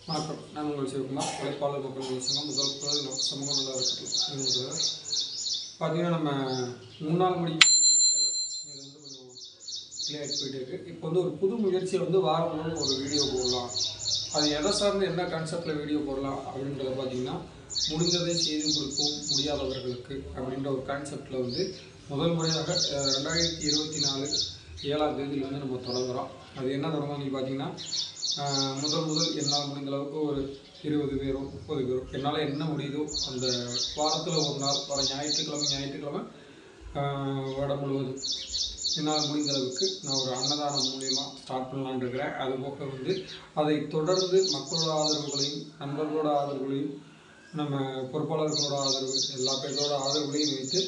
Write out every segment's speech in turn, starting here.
வணக்கம். நான் உங்கள் சிவகுமார், உழைப்பாளர் மக்கள் நல சங்கம் முதல் குரல் சமூக நல அறக்கட்டளை. பார்த்தீங்கன்னா நம்ம முன்னாள் மொழி இது கொஞ்சம் கிளியர் போயிட்டு இருக்குது. இப்போ ஒரு புது முயற்சியை வாரம் முழுவதும் ஒரு வீடியோ போடலாம். அது எதை சார்ந்து என்ன கான்செப்டில் வீடியோ போடலாம் அப்படின்றத பார்த்தீங்கன்னா, முடிந்ததை செய்து கொடுப்போம் முடியாதவர்களுக்கு அப்படின்ற ஒரு கான்செப்டில் முதல் முறையாக 2024 7ஆம் தேதியிலேருந்து நம்ம தொடங்குகிறோம். அது என்ன தொடங்கும் பார்த்தீங்கன்னா, முதல் என்னால் முடிந்த அளவுக்கு ஒரு 20 பேரோ 30 பேரோ என்னால் என்ன முடியுதோ அந்த வாரத்தில் ஒரு நாள் வர ஞாயிற்றுக்கிழமை வருடம் முழுவதும் என்னால் முடிந்த அளவுக்கு நான் ஒரு அன்னதானம் மூலியமாக ஸ்டார்ட் பண்ணலான்னு இருக்கிறேன். அதுபோக அதை தொடர்ந்து மக்களோட ஆதரவுகளையும் நண்பர்களோட ஆதரவுகளையும் நம்ம பொறுப்பாளர்களோட ஆதரவு எல்லா பேரோட ஆதரவுகளையும் வைத்து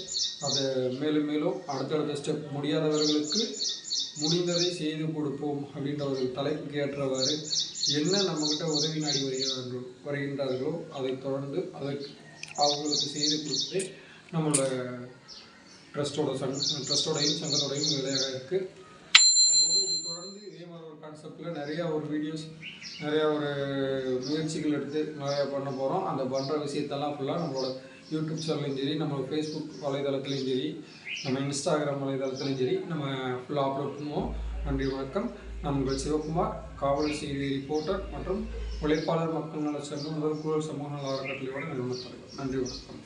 அதை மேலும் அடுத்தடுத்த ஸ்டெப் முடியாதவர்களுக்கு முடிந்ததை செய்து கொடுப்போம் அப்படின்ற ஒரு தலைப்புக்கு ஏற்றவாறு என்ன நம்மக்கிட்ட உதவி நாடி வருகின்றார்களோ அதை தொடர்ந்து அவங்களுக்கு செய்து கொடுத்து நம்மளோட ட்ரஸ்டோடையும் சங்கத்தோடையும் வேலையாக இருக்குது. அதுபோக இது தொடர்ந்து இதே மாதிரி ஒரு கான்செப்டில் நிறையா ஒரு வீடியோஸ் நிறையா ஒரு முயற்சிகள் எடுத்து நிறையா பண்ண போகிறோம். அந்த பண்ணுற விஷயத்தெல்லாம் ஃபுல்லாக நம்மளோட யூடியூப் சேனல்லையும் சரி, நம்மளோட ஃபேஸ்புக் வலைதளத்துலையும் சரி, நம்ம இன்ஸ்டாகிராம் வலைதளத்துலையும் சரி நம்ம ஃபுல்லாக அப்லோட் பண்ணுவோம். நன்றி, வணக்கம். நான் உங்கள் சிவகுமார், காவல் செய்தி ரிப்போர்ட்டர் மற்றும் உழைப்பாளர் மக்கள் நல சங்கம் முதல் குரல் சமூக நல அறக்கட்டளையோட நிறுவன தலைவர். நன்றி, வணக்கம்.